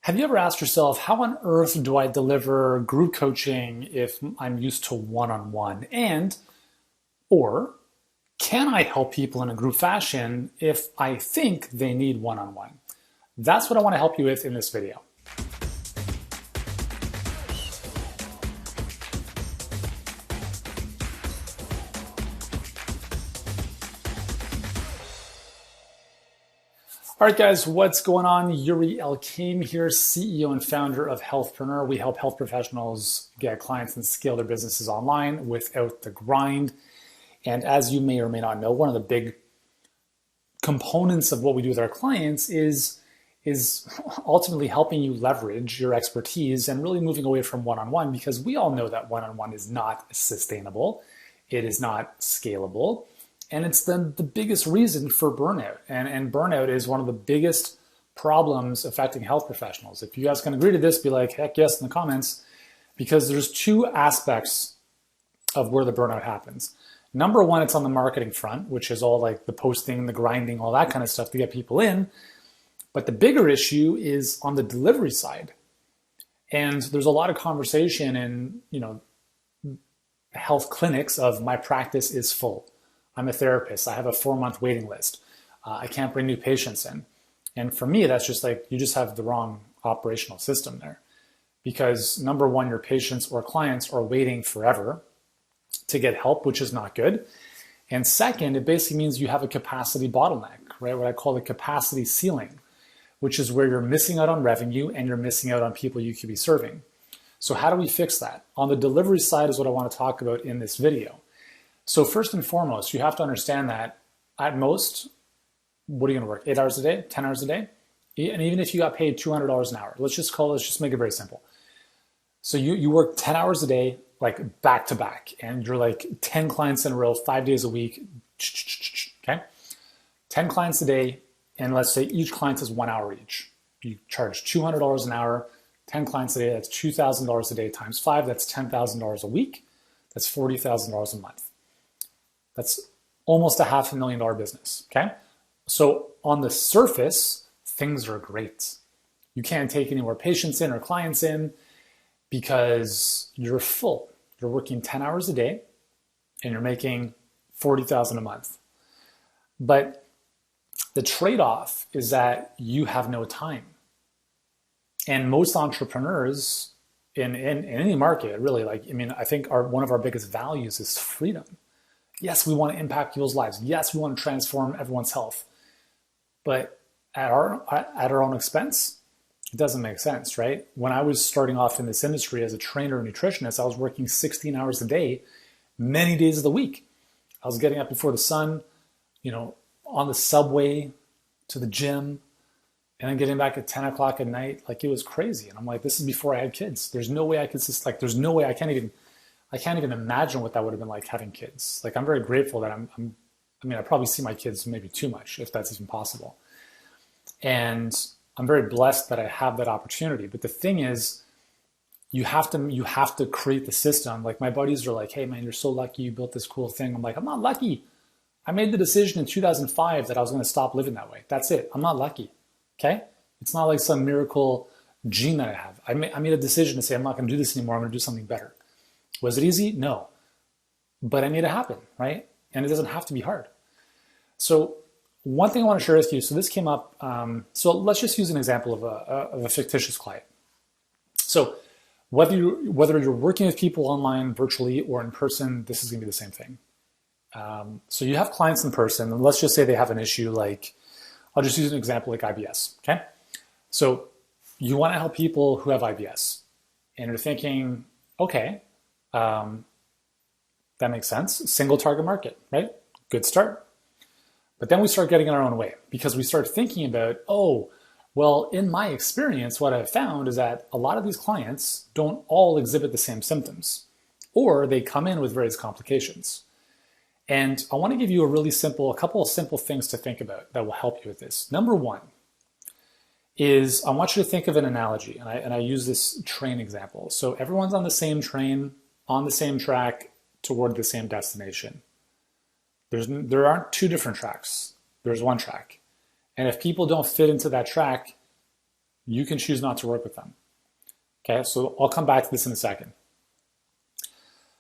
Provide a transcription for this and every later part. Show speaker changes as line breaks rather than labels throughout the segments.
Have you ever asked yourself, how on earth do I deliver group coaching if I'm used to one-on-one? Or can I help people in a group fashion if I think they need one-on-one? That's what I want to help you with in this video. All right, guys, what's going on? Yuri Elkaim here, CEO and founder of Healthpreneur. We help health professionals get clients and scale their businesses online without the grind. And as you may or may not know, one of the big components of what we do with our clients is ultimately helping you leverage your expertise and really moving away from one-on-one, because we all know that one-on-one is not sustainable. It is not scalable. And it's the biggest reason for burnout. And burnout is one of the biggest problems affecting health professionals. If you guys can agree to this, be like, heck yes in the comments, because there's two aspects of where the burnout happens. Number one, it's on the marketing front, which is all like the posting, the grinding, all that kind of stuff to get people in. But the bigger issue is on the delivery side. And there's a lot of conversation in, health clinics of my practice is full. I'm a therapist. I have a 4-month waiting list. I can't bring new patients in. And for me, that's just like, you just have the wrong operational system there. Because number one, your patients or clients are waiting forever to get help, which is not good. And second, it basically means you have a capacity bottleneck, right? What I call the capacity ceiling, which is where you're missing out on revenue and you're missing out on people you could be serving. So how do we fix that? On the delivery side is what I want to talk about in this video. So first and foremost, you have to understand that at most, what are you going to work? 8 hours a day, 10 hours a day? And even if you got paid $200 an hour, let's just make it very simple. So you work 10 hours a day, like back to back, and you're like 10 clients in a row, 5 days a week, okay? 10 clients a day, and let's say each client is 1 hour each. You charge $200 an hour, 10 clients a day, that's $2,000 a day times 5, that's $10,000 a week, that's $40,000 a month. That's almost a $500,000 business, okay? So on the surface, things are great. You can't take any more patients in or clients in because you're full. You're working 10 hours a day and you're making $40,000 a month. But the trade-off is that you have no time. And most entrepreneurs in any market, really, I think one of our biggest values is freedom. Yes, we want to impact people's lives. Yes, we want to transform everyone's health. But at our own expense, it doesn't make sense, right? When I was starting off in this industry as a trainer and nutritionist, I was working 16 hours a day, many days of the week. I was getting up before the sun, on the subway to the gym, and then getting back at 10 o'clock at night. Like, it was crazy. And I'm like, this is before I had kids. There's no way I could there's no way I can't even imagine what that would have been like having kids. Like, I'm very grateful that I probably see my kids maybe too much, if that's even possible. And I'm very blessed that I have that opportunity. But the thing is, you have to create the system. Like, my buddies are like, hey man, you're so lucky you built this cool thing. I'm like, I'm not lucky. I made the decision in 2005 that I was going to stop living that way. That's it. I'm not lucky. Okay? It's not like some miracle gene that I have. I made a decision to say, I'm not going to do this anymore. I'm going to do something better. Was it easy? No. But I made it happen, right? And it doesn't have to be hard. So one thing I want to share with you, so this came up, so let's just use an example of a fictitious client. So whether you're working with people online, virtually, or in person, this is going to be the same thing. So you have clients in person, and let's just say they have an issue like, I'll just use an example like IBS, okay? So you want to help people who have IBS, and you're thinking, okay, that makes sense. Single target market, right? Good start. But then we start getting in our own way because we start thinking about, in my experience, what I've found is that a lot of these clients don't all exhibit the same symptoms, or they come in with various complications. And I want to give you a couple of simple things to think about that will help you with this. Number one is, I want you to think of an analogy, and I use this train example. So everyone's on the same train, on the same track, toward the same destination. There aren't two different tracks. There's one track. And if people don't fit into that track, You can choose not to work with them. Okay, so I'll come back to this in a second.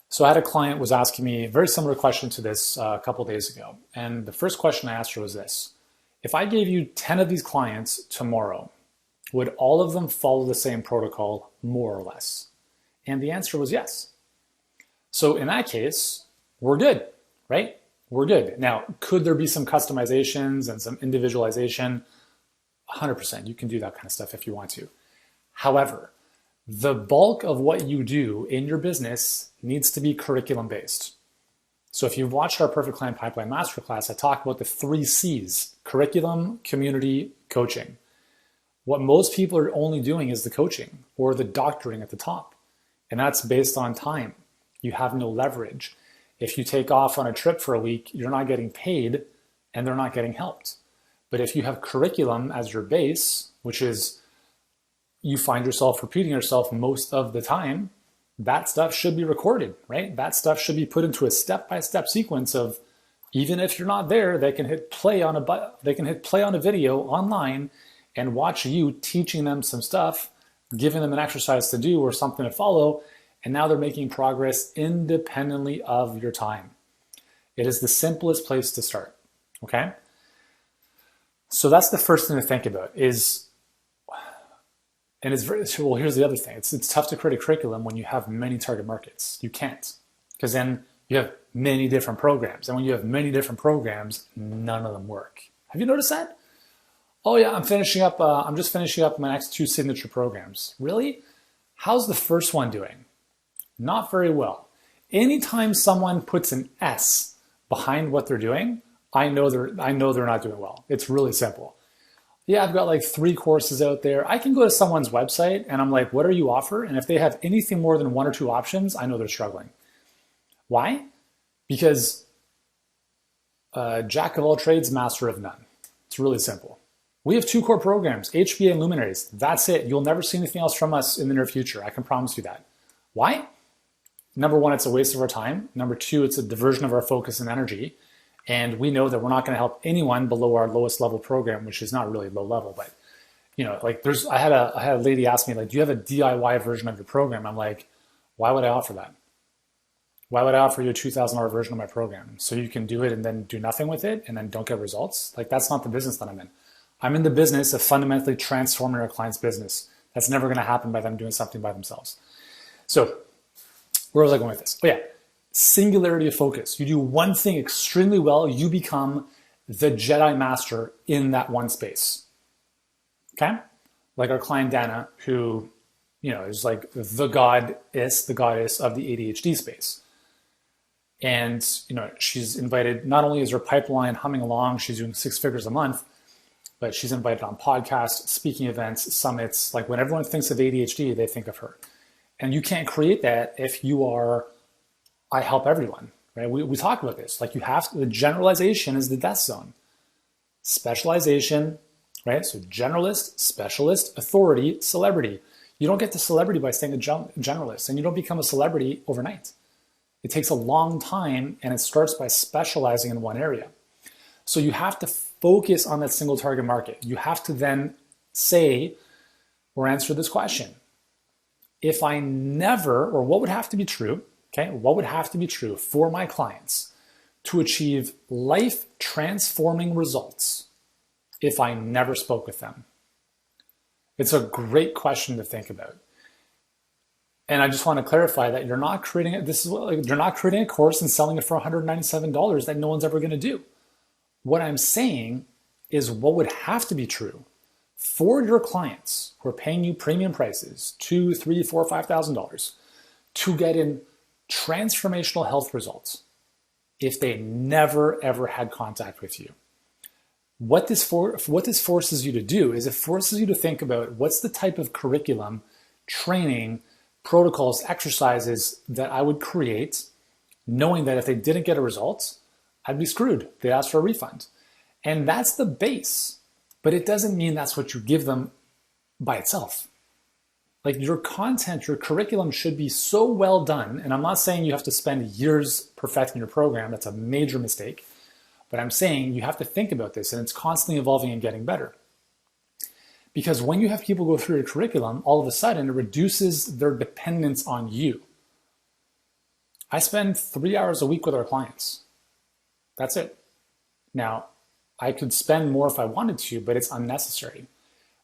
So I had a client was asking me a very similar question to this a couple of days ago. And the first question I asked her was this: if I gave you 10 of these clients tomorrow, would all of them follow the same protocol, more or less? And the answer was yes. So in that case, we're good, right? We're good. Now, could there be some customizations and some individualization? 100%. You can do that kind of stuff if you want to. However, the bulk of what you do in your business needs to be curriculum based. So if you've watched our Perfect Client Pipeline Masterclass, I talk about the 3 C's: curriculum, community, coaching. What most people are only doing is the coaching or the doctoring at the top. And that's based on time. You have no leverage. If you take off on a trip for a week, you're not getting paid and they're not getting helped. But if you have curriculum as your base, which is you find yourself repeating yourself most of the time, that stuff should be recorded, right? That stuff should be put into a step-by-step sequence of, even if you're not there, they can hit play on a video online and watch you teaching them some stuff, giving them an exercise to do or something to follow, and now they're making progress independently of your time. It is the simplest place to start, okay? So that's the first thing to think about is, and it's very, well, here's the other thing. It's tough to create a curriculum when you have many target markets. You can't, because then you have many different programs. And when you have many different programs, none of them work. Have you noticed that? Oh yeah, I'm just finishing up my next 2 signature programs. Really? How's the first one doing? Not very well. Anytime someone puts an S behind what they're doing, I know they're not doing well. It's really simple. Yeah, I've got like 3 courses out there. I can go to someone's website and I'm like, what do you offer? And if they have anything more than 1 or 2 options, I know they're struggling. Why? Because jack of all trades, master of none. It's really simple. We have 2 core programs, HBA and Luminaries. That's it. You'll never see anything else from us in the near future. I can promise you that. Why? Number 1, it's a waste of our time. Number 2, it's a diversion of our focus and energy. And we know that we're not going to help anyone below our lowest level program, which is not really low level, but you know, like I had a lady ask me, like, do you have a DIY version of your program? I'm like, why would I offer that? Why would I offer you a $2,000 version of my program? So you can do it and then do nothing with it and then don't get results? Like, that's not the business that I'm in. I'm in the business of fundamentally transforming our client's business. That's never going to happen by them doing something by themselves. So where was I going with this? Oh yeah. Singularity of focus. You do one thing extremely well, you become the Jedi master in that one space. Okay? Like our client Dana, who, you know, is like the goddess of the ADHD space. And, you know, she's invited, not only is her pipeline humming along, she's doing 6 figures a month, but she's invited on podcasts, speaking events, summits. Like when everyone thinks of ADHD, they think of her. And you can't create that if you are, I help everyone, right? We talk about this. Like the generalization is the death zone. Specialization, right? So generalist, specialist, authority, celebrity. You don't get to celebrity by staying a generalist, and you don't become a celebrity overnight. It takes a long time, and it starts by specializing in one area. So you have to focus on that single target market. You have to then say or answer this question. If I never, or what would have to be true, okay, what would have to be true for my clients to achieve life-transforming results if I never spoke with them? It's a great question to think about. And I just want to clarify that you're not creating it. You're not creating a course and selling it for $197 that no one's ever going to do. What I'm saying is what would have to be true for your clients who are paying you premium prices, $2,000, $3,000, $4,000, $5,000, to get in transformational health results if they never ever had contact with you. What this forces you to do is it forces you to think about what's the type of curriculum, training, protocols, exercises that I would create, knowing that if they didn't get a result, I'd be screwed. They'd ask for a refund. And that's the base, but it doesn't mean that's what you give them by itself. Like your content, your curriculum should be so well done. And I'm not saying you have to spend years perfecting your program. That's a major mistake. But I'm saying you have to think about this, and it's constantly evolving and getting better. Because when you have people go through your curriculum, all of a sudden it reduces their dependence on you. I spend 3 hours a week with our clients. That's it. Now, I could spend more if I wanted to, but it's unnecessary.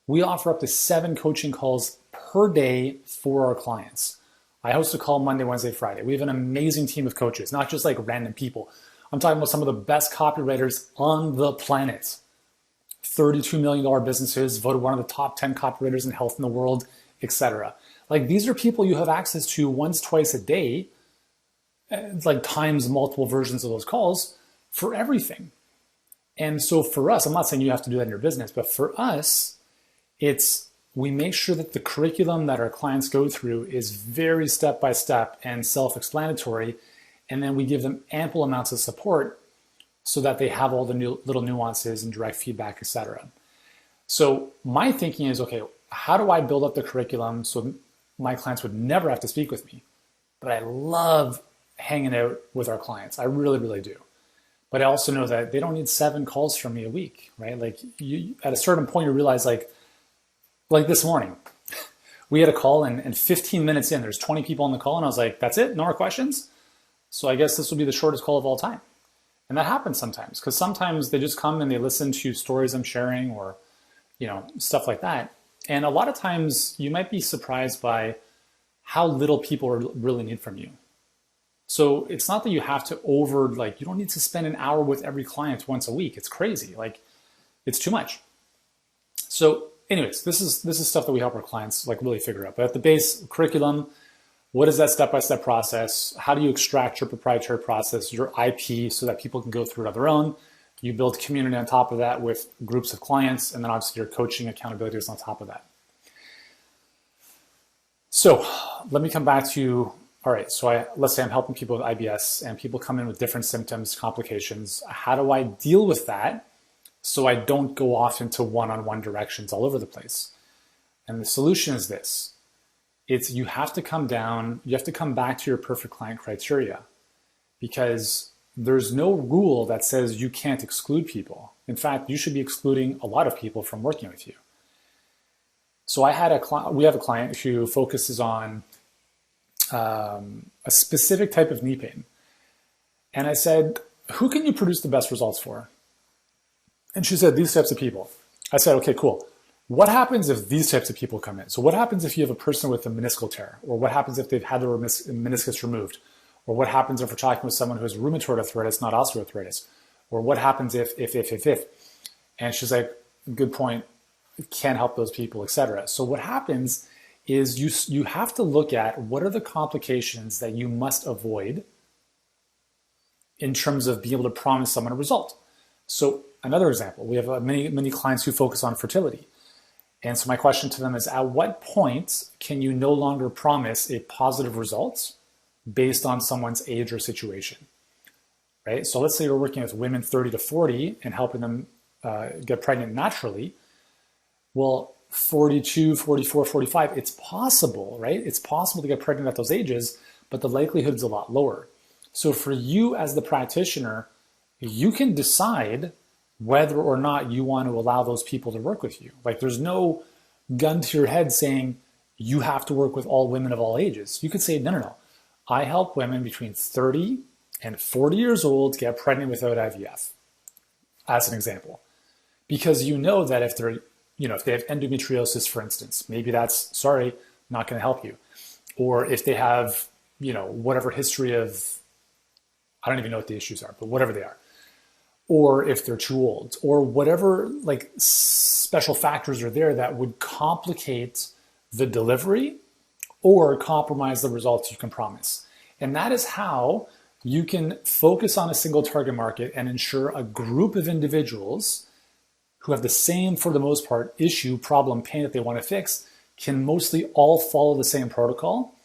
We offer up to 7 coaching calls per day for our clients. I host a call Monday, Wednesday, Friday. We have an amazing team of coaches, not just like random people. I'm talking about some of the best copywriters on the planet. $32 million businesses, voted one of the top 10 copywriters in health in the world, etc. Like, these are people you have access to once, twice a day, like times multiple versions of those calls for everything. And so for us, I'm not saying you have to do that in your business, but for us, we make sure that the curriculum that our clients go through is very step-by-step and self-explanatory. And then we give them ample amounts of support so that they have all the little nuances and direct feedback, etc. So my thinking is, okay, how do I build up the curriculum so my clients would never have to speak with me? But I love hanging out with our clients. I really, really do. But I also know that they don't need 7 calls from me a week, right? Like, at a certain point, you realize, like this morning, we had a call and 15 minutes in, there's 20 people on the call, and I was like, that's it? No more questions? So I guess this will be the shortest call of all time. And that happens sometimes, because sometimes they just come and they listen to stories I'm sharing or, stuff like that. And a lot of times you might be surprised by how little people really need from you. So it's not that you have to you don't need to spend an hour with every client once a week. It's crazy. Like, it's too much. So anyways, this is stuff that we help our clients really figure out. But at the base, curriculum, what is that step-by-step process? How do you extract your proprietary process, your IP, so that people can go through it on their own? You build community on top of that with groups of clients, and then obviously your coaching accountability is on top of that. So let me come back to, all right, so let's say I'm helping people with IBS and people come in with different symptoms, complications. How do I deal with that so I don't go off into one-on-one directions all over the place? And the solution is this. You have to come back to your perfect client criteria, because there's no rule that says you can't exclude people. In fact, you should be excluding a lot of people from working with you. So we have a client who focuses on a specific type of knee pain. And I said, who can you produce the best results for? And she said, these types of people. I said, okay, cool. What happens if these types of people come in? So what happens if you have a person with a meniscal tear? Or what happens if they've had their meniscus removed? Or what happens if we're talking with someone who has rheumatoid arthritis, not osteoarthritis? Or what happens if? And she's like, good point, can't help those people, etc. So what happens is you have to look at what are the complications that you must avoid in terms of being able to promise someone a result. So another example, we have many clients who focus on fertility. And so my question to them is, at what point can you no longer promise a positive result based on someone's age or situation, right? So let's say you're working with women 30 to 40 and helping them get pregnant naturally. Well, 42, 44, 45, it's possible, right? It's possible to get pregnant at those ages, but the likelihood is a lot lower. So for you as the practitioner, you can decide whether or not you want to allow those people to work with you. Like, there's no gun to your head saying you have to work with all women of all ages. You could say, no. I help women between 30 and 40 years old get pregnant without IVF, as an example. Because you know that if they have endometriosis, for instance, maybe that's, not going to help you. Or if they have, whatever history of, I don't even know what the issues are, but whatever they are. Or if they're too old, or whatever special factors are there that would complicate the delivery or compromise the results you can promise. And that is how you can focus on a single target market and ensure a group of individuals who have the same, for the most part, issue, problem, pain that they want to fix can mostly all follow the same protocol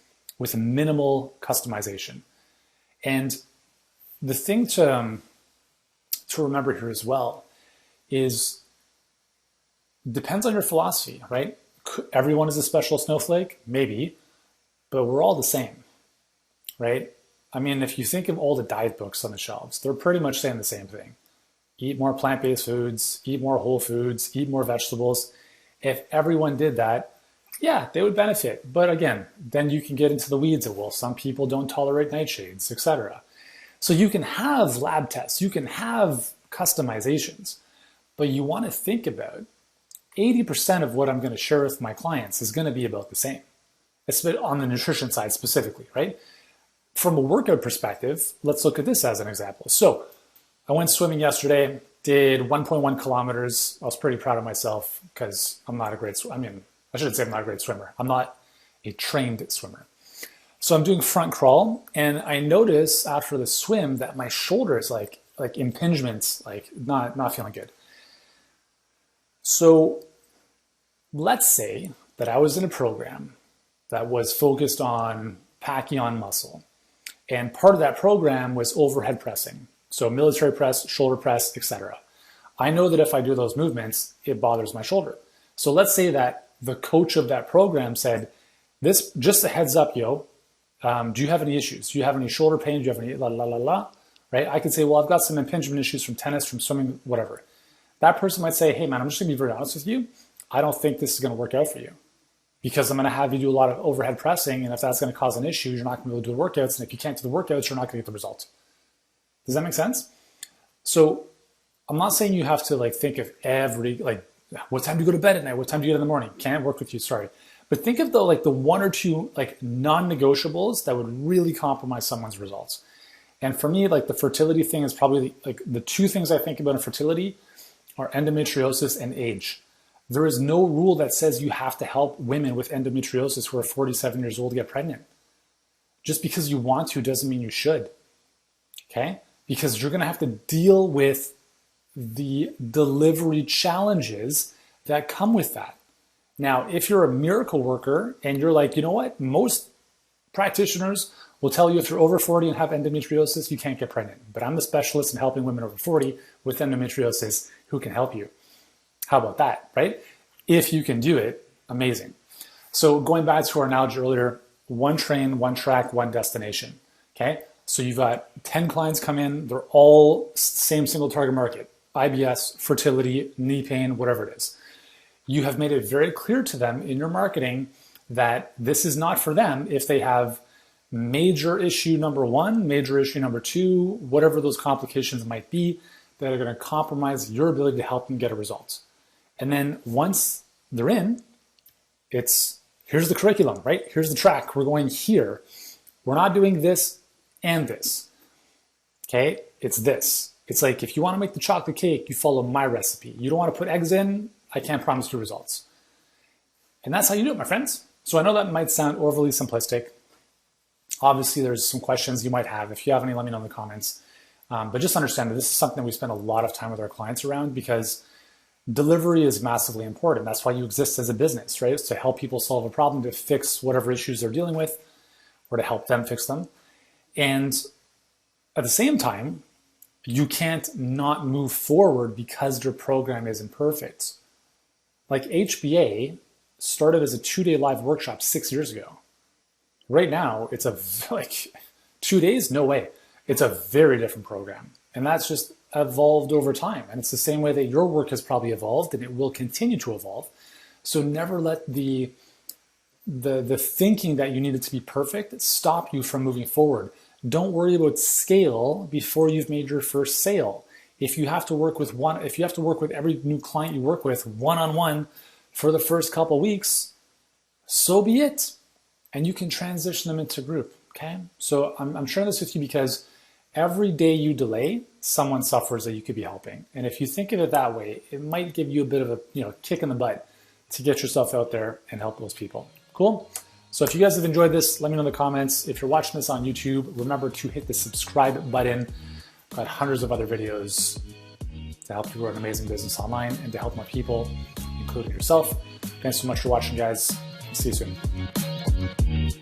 with minimal customization. And the thing to remember here as well is, depends on your philosophy, right? Everyone is a special snowflake, maybe, but we're all the same, right? I mean, if you think of all the diet books on the shelves, they're pretty much saying the same thing. Eat more plant-based foods, eat more whole foods, eat more vegetables. If everyone did that, yeah, they would benefit. But again, then you can get into the weeds of, well, some people don't tolerate nightshades, etc. So you can have lab tests, you can have customizations, but you want to think about 80% of what I'm going to share with my clients is going to be about the same. It's on the nutrition side specifically, right? From a workout perspective, let's look at this as an example. So I went swimming yesterday, did 1.1 kilometers. I was pretty proud of myself because I'm not a great swimmer. I mean, I shouldn't say I'm not a great swimmer. I'm not a trained swimmer. So I'm doing front crawl, and I notice after the swim that my shoulder is like impingements, like not feeling good. So let's say that I was in a program that was focused on packing on muscle. And part of that program was overhead pressing. So military press, shoulder press, etc. I know that if I do those movements, it bothers my shoulder. So let's say that the coach of that program said, "This, just a heads up, yo, do you have any issues? Do you have any shoulder pain? Do you have any right? I could say, well, I've got some impingement issues from tennis, from swimming, whatever. That person might say, hey man, I'm just gonna be very honest with you. I don't think this is gonna work out for you because I'm gonna have you do a lot of overhead pressing, and if that's gonna cause an issue, you're not gonna be able to do the workouts, and if you can't do the workouts, you're not gonna get the results." Does that make sense? So I'm not saying you have to think of every, what time do you go to bed at night? What time do you get in the morning? Can't work with you, sorry. But think of the one or two non-negotiables that would really compromise someone's results. And for me, the fertility thing is probably the two things I think about in fertility are endometriosis and age. There is no rule that says you have to help women with endometriosis who are 47 years old get pregnant. Just because you want to doesn't mean you should, okay? Because you're gonna have to deal with the delivery challenges that come with that. Now, if you're a miracle worker and you're like, you know what, most practitioners will tell you if you're over 40 and have endometriosis, you can't get pregnant. But I'm the specialist in helping women over 40 with endometriosis who can help you. How about that, right? If you can do it, amazing. So going back to our analogy earlier, one train, one track, one destination, okay? So you've got 10 clients come in, they're all same single target market, IBS, fertility, knee pain, whatever it is. You have made it very clear to them in your marketing that this is not for them if they have major issue number one, major issue number two, whatever those complications might be that are going to compromise your ability to help them get a result. And then once they're in, here's the curriculum, right? Here's the track. We're going here. We're not doing this and this, okay? It's this. It's like if you want to make the chocolate cake, you follow my recipe. You don't want to put eggs in, I can't promise you results. And that's how you do it, my friends. So I know that might sound overly simplistic. Obviously, there's some questions you might have. If you have any, let me know in the comments. But just understand that this is something we spend a lot of time with our clients around because delivery is massively important. That's why you exist as a business, right? It's to help people solve a problem, to fix whatever issues they're dealing with, or to help them fix them. And at the same time, you can't not move forward because your program isn't perfect. Like HBA started as a 2-day live workshop 6 years ago. Right now, it's 2 days? No way. It's a very different program. And that's just evolved over time. And it's the same way that your work has probably evolved and it will continue to evolve. So never let the thinking that you need it to be perfect stop you from moving forward. Don't worry about scale before you've made your first sale. If you have to work with every new client you work with one-on-one for the first couple of weeks, so be it. And you can transition them into group, okay? So I'm sharing this with you because every day you delay, someone suffers that you could be helping. And if you think of it that way, it might give you a bit of a kick in the butt to get yourself out there and help those people. Cool? So if you guys have enjoyed this, let me know in the comments. If you're watching this on YouTube, remember to hit the subscribe button. I've got hundreds of other videos to help you grow an amazing business online and to help more people, including yourself. Thanks so much for watching, guys. See you soon.